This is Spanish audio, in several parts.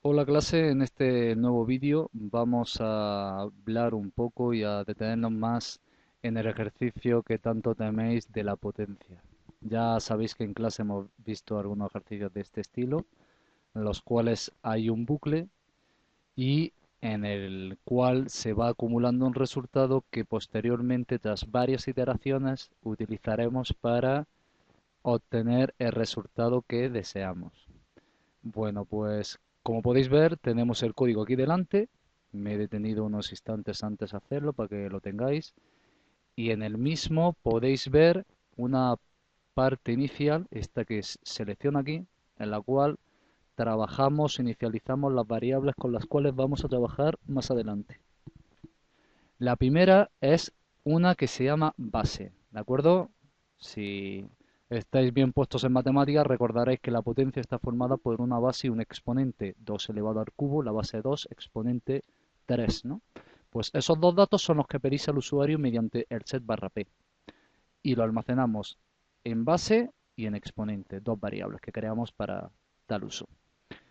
Hola clase, en este nuevo vídeo vamos a hablar un poco y a detenernos más en el ejercicio que tanto teméis de la potencia. Ya sabéis que en clase hemos visto algunos ejercicios de este estilo, en los cuales hay un bucle y en el cual se va acumulando un resultado que posteriormente, tras varias iteraciones, utilizaremos para obtener el resultado que deseamos. Bueno, pues como podéis ver, tenemos el código aquí delante. Me he detenido unos instantes antes a hacerlo para que lo tengáis. Y en el mismo podéis ver una parte inicial, esta que selecciona aquí, en la cual trabajamos, inicializamos las variables con las cuales vamos a trabajar más adelante. La primera es una que se llama base, ¿de acuerdo? Si estáis bien puestos en matemáticas, recordaréis que la potencia está formada por una base y un exponente 2 elevado al cubo, la base 2 exponente 3, ¿no? Pues esos dos datos son los que pedís al usuario mediante el set barra p y lo almacenamos en base y en exponente, dos variables que creamos para tal uso.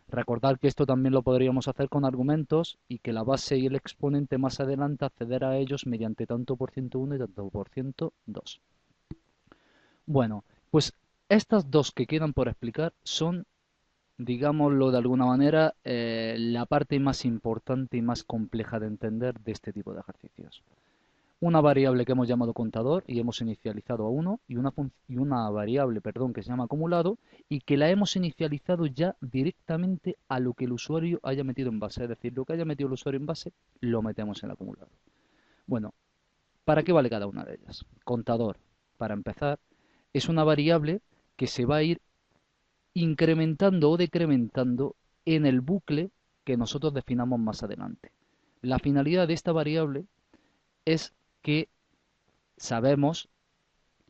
Recordad que esto también lo podríamos hacer con argumentos y que la base y el exponente más adelante acceder a ellos mediante tanto por ciento uno y tanto por ciento 2. Bueno, pues estas dos que quedan por explicar son, digámoslo de alguna manera, la parte más importante y más compleja de entender de este tipo de ejercicios. Una variable que hemos llamado contador y hemos inicializado a uno y una variable, perdón, que se llama acumulado y que la hemos inicializado ya directamente a lo que el usuario haya metido en base. Es decir, lo que haya metido el usuario en base lo metemos en el acumulado. Bueno, ¿para qué vale cada una de ellas? Contador, para empezar, es una variable que se va a ir incrementando o decrementando en el bucle que nosotros definamos más adelante. La finalidad de esta variable es que sabemos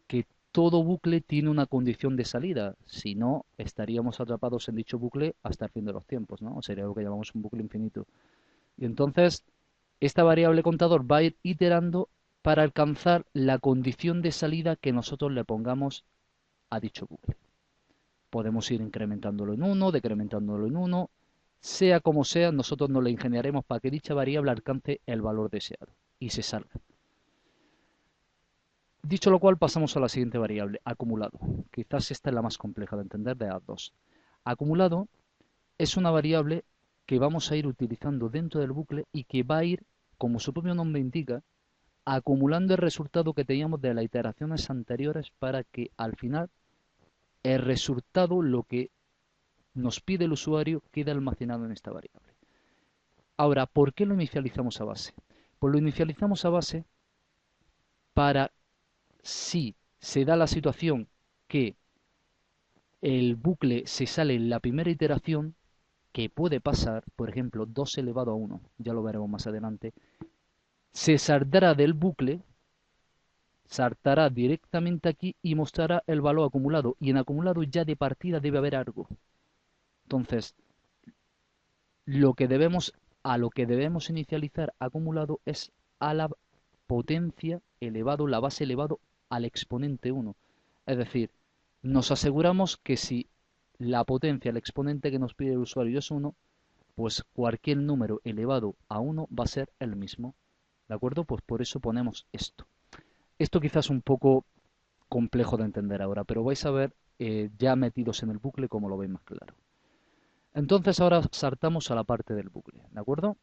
que todo bucle tiene una condición de salida, si no estaríamos atrapados en dicho bucle hasta el fin de los tiempos, ¿no? Sería lo que llamamos un bucle infinito. Y entonces, esta variable contador va a ir iterando para alcanzar la condición de salida que nosotros le pongamos a dicho bucle. Podemos ir incrementándolo en uno, decrementándolo en uno, sea como sea, nosotros nos la ingeniaremos para que dicha variable alcance el valor deseado y se salga. Dicho lo cual, pasamos a la siguiente variable, acumulado. Quizás esta es la más compleja de entender de las dos. Acumulado es una variable que vamos a ir utilizando dentro del bucle y que va a ir, como su propio nombre indica, acumulando el resultado que teníamos de las iteraciones anteriores para que al final el resultado, lo que nos pide el usuario, quede almacenado en esta variable. Ahora, ¿por qué lo inicializamos a base? Pues lo inicializamos a base para si se da la situación que el bucle se sale en la primera iteración, que puede pasar, por ejemplo, 2 elevado a uno, ya lo veremos más adelante, se saldrá del bucle, saltará directamente aquí y mostrará el valor acumulado. Y en acumulado ya de partida debe haber algo. Entonces, lo que debemos, a lo que debemos inicializar acumulado es a la potencia elevado, la base elevado al exponente uno. Es decir, nos aseguramos que si la potencia, el exponente que nos pide el usuario es uno, pues cualquier número elevado a uno va a ser el mismo. ¿De acuerdo? Pues por eso ponemos esto. Esto quizás es un poco complejo de entender ahora, pero vais a ver ya metidos en el bucle como lo veis más claro. Entonces ahora saltamos a la parte del bucle, ¿de acuerdo?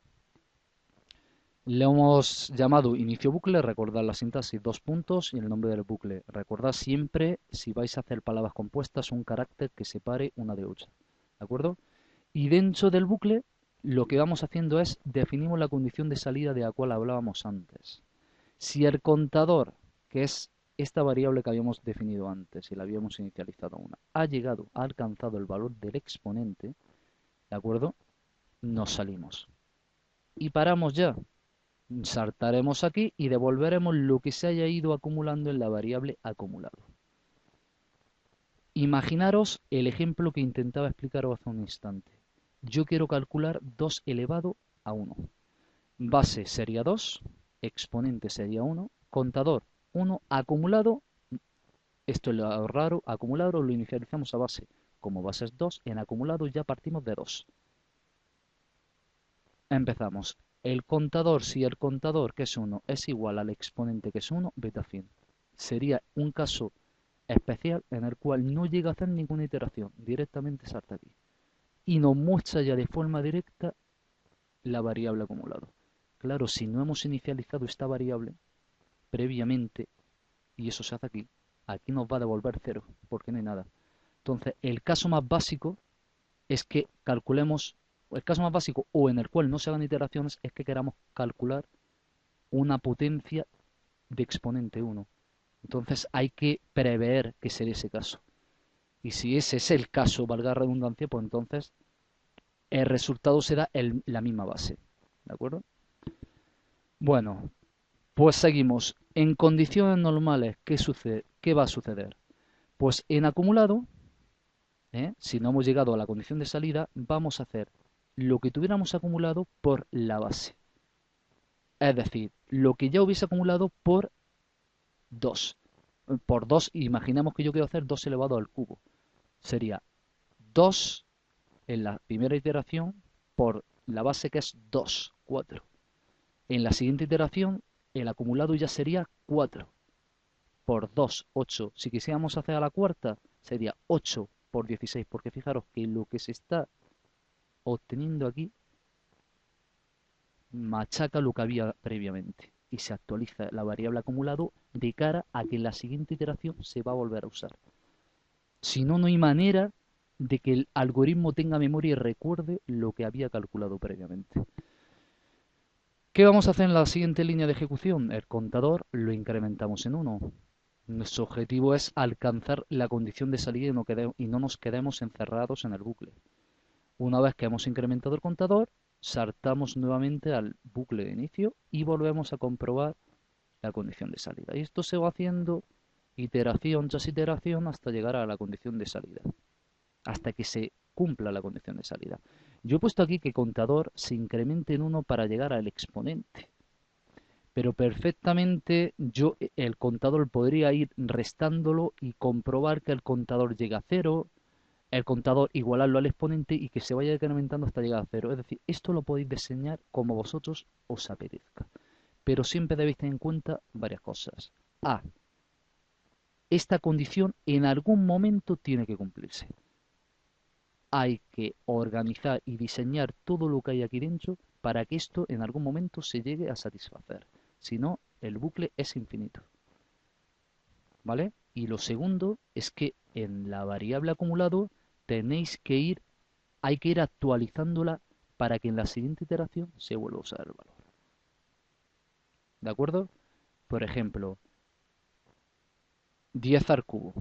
Le hemos llamado inicio bucle, recordad la sintaxis, dos puntos y el nombre del bucle. Recordad siempre, si vais a hacer palabras compuestas, un carácter que separe una de otra. ¿De acuerdo? Y dentro del bucle, lo que vamos haciendo es definimos la condición de salida de la cual hablábamos antes. Si el contador, que es esta variable que habíamos definido antes y la habíamos inicializado una, ha alcanzado el valor del exponente, ¿de acuerdo? Nos salimos. Y paramos ya. Saltaremos aquí y devolveremos lo que se haya ido acumulando en la variable acumulado. Imaginaros el ejemplo que intentaba explicaros hace un instante. Yo quiero calcular 2 elevado a uno. Base sería 2, exponente sería uno, contador uno, acumulado, esto es lo raro, acumulado lo inicializamos a base. Como base es 2, en acumulado ya partimos de 2. Empezamos. El contador, si el contador que es 1 es igual al exponente que es 1, beta fin. Sería un caso especial en el cual no llega a hacer ninguna iteración, directamente salta aquí. Y nos muestra ya de forma directa la variable acumulado. Claro, si no hemos inicializado esta variable previamente, y eso se hace aquí, aquí nos va a devolver 0, porque no hay nada. Entonces, el caso más básico es que calculemos, el caso más básico o en el cual no se hagan iteraciones es que queramos calcular una potencia de exponente 1. Entonces hay que prever que sería ese caso. Y si ese es el caso, valga la redundancia, pues entonces el resultado será la misma base. ¿De acuerdo? Bueno, pues seguimos. En condiciones normales, ¿qué sucede? ¿Qué va a suceder? Pues en acumulado, si no hemos llegado a la condición de salida, vamos a hacer lo que tuviéramos acumulado por la base. Es decir, lo que ya hubiese acumulado por 2. Por 2, imaginemos que yo quiero hacer 2 elevado al cubo. Sería 2 en la primera iteración por la base que es 2, 4. En la siguiente iteración, el acumulado ya sería 4 por 2, 8. Si quisiéramos hacer a la cuarta, sería 8 por 16, porque fijaros que lo que se está obteniendo aquí machaca lo que había previamente y se actualiza la variable acumulado de cara a que en la siguiente iteración se va a volver a usar. Si no, no hay manera de que el algoritmo tenga memoria y recuerde lo que había calculado previamente. ¿Qué vamos a hacer en la siguiente línea de ejecución? El contador lo incrementamos en 1. Nuestro objetivo es alcanzar la condición de salida y no nos quedemos encerrados en el bucle. Una vez que hemos incrementado el contador, saltamos nuevamente al bucle de inicio y volvemos a comprobar la condición de salida. Y esto se va haciendo iteración tras iteración hasta llegar a la condición de salida, hasta que se cumpla la condición de salida. Yo he puesto aquí que contador se incremente en 1 para llegar al exponente, pero perfectamente el contador podría ir restándolo y comprobar que el contador llega a 0, el contador igualarlo al exponente y que se vaya incrementando hasta llegar a 0. Es decir, esto lo podéis diseñar como vosotros os apetezca, pero siempre debéis tener en cuenta varias cosas. A. Esta condición en algún momento tiene que cumplirse. Hay que organizar y diseñar todo lo que hay aquí dentro para que esto en algún momento se llegue a satisfacer. Si no, el bucle es infinito. ¿Vale? Y lo segundo es que en la variable acumulado hay que ir actualizándola para que en la siguiente iteración se vuelva a usar el valor. ¿De acuerdo? Por ejemplo, 10 al cubo.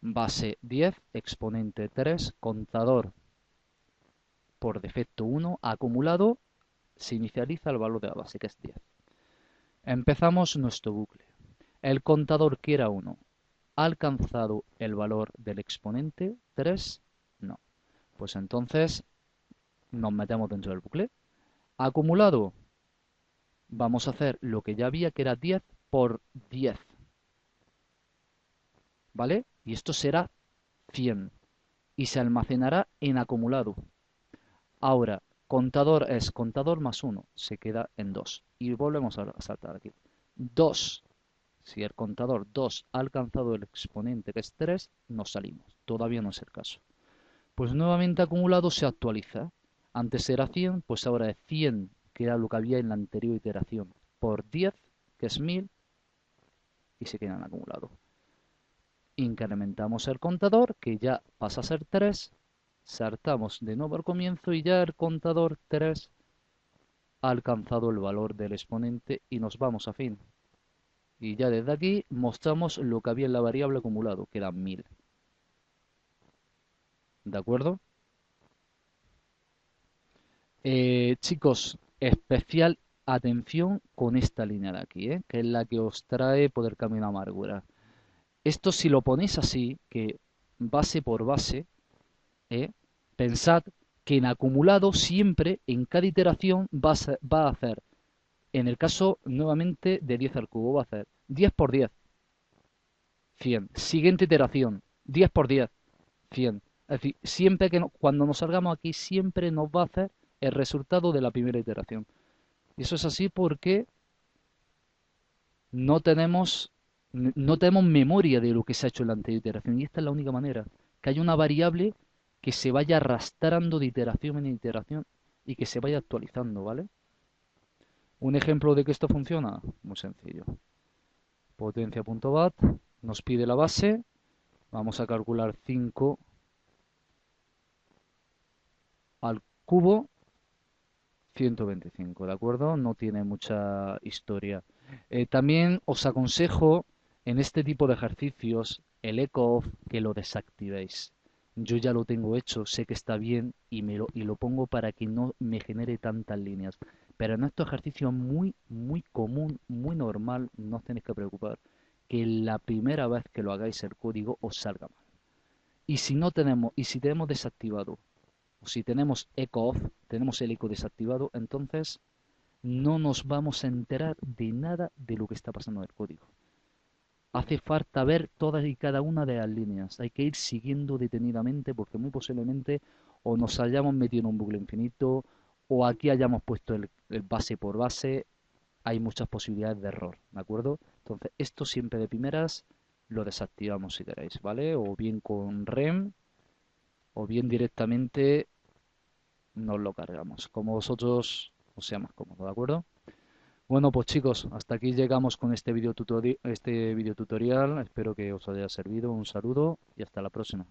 Base 10, exponente 3, contador por defecto 1, acumulado, se inicializa el valor de la base, que es 10. Empezamos nuestro bucle. El contador que era 1, ¿ha alcanzado el valor del exponente 3? No. Pues entonces nos metemos dentro del bucle. Acumulado, vamos a hacer lo que ya había, que era 10 por 10. ¿Vale? Y esto será 100. Y se almacenará en acumulado. Ahora, contador es contador más 1, se queda en 2. Y volvemos a saltar aquí. 2. Si el contador 2 ha alcanzado el exponente que es 3, nos salimos. Todavía no es el caso. Pues nuevamente acumulado se actualiza. Antes era 100, pues ahora es 100, que era lo que había en la anterior iteración, por 10, que es 1000, y se queda en acumulado. Incrementamos el contador, que ya pasa a ser 3, saltamos de nuevo al comienzo y ya el contador 3 ha alcanzado el valor del exponente y nos vamos a fin. Y ya desde aquí mostramos lo que había en la variable acumulado, que era 1000. ¿De acuerdo? Chicos, especial atención con esta línea de aquí, que es la que os trae por el camino a amargura. Esto si lo ponéis así, que base por base, ¿eh? Pensad que en acumulado siempre, en cada iteración, va a hacer, en el caso nuevamente de 10 al cubo, va a hacer 10 por 10, 100. Siguiente iteración, 10 por 10, 100. Es decir, siempre cuando nos salgamos aquí, siempre nos va a hacer el resultado de la primera iteración. Y eso es así porque no tenemos, no tenemos memoria de lo que se ha hecho en la anterior iteración. Y esta es la única manera, que haya una variable que se vaya arrastrando de iteración en iteración y que se vaya actualizando, ¿vale? Un ejemplo de que esto funciona, muy sencillo. Potencia.bat nos pide la base, vamos a calcular 5 al cubo, 125, ¿de acuerdo? No tiene mucha historia. También os aconsejo en este tipo de ejercicios el echo que lo desactivéis. Yo ya lo tengo hecho, sé que está bien y lo pongo para que no me genere tantas líneas. Pero en estos ejercicios muy común, muy normal, no os tenéis que preocupar que la primera vez que lo hagáis el código os salga mal. Y si no tenemos, y si tenemos desactivado, o si tenemos echo off, tenemos el eco desactivado, entonces no nos vamos a enterar de nada de lo que está pasando en el código. Hace falta ver todas y cada una de las líneas. Hay que ir siguiendo detenidamente porque muy posiblemente o nos hayamos metido en un bucle infinito o aquí hayamos puesto el base por base. Hay muchas posibilidades de error, ¿de acuerdo? Entonces, esto siempre de primeras lo desactivamos si queréis, ¿vale? O bien con rem o bien directamente nos lo cargamos, como vosotros os sea más cómodo, ¿de acuerdo? Bueno, pues chicos, hasta aquí llegamos con este video tutorial. Espero que os haya servido. Un saludo y hasta la próxima.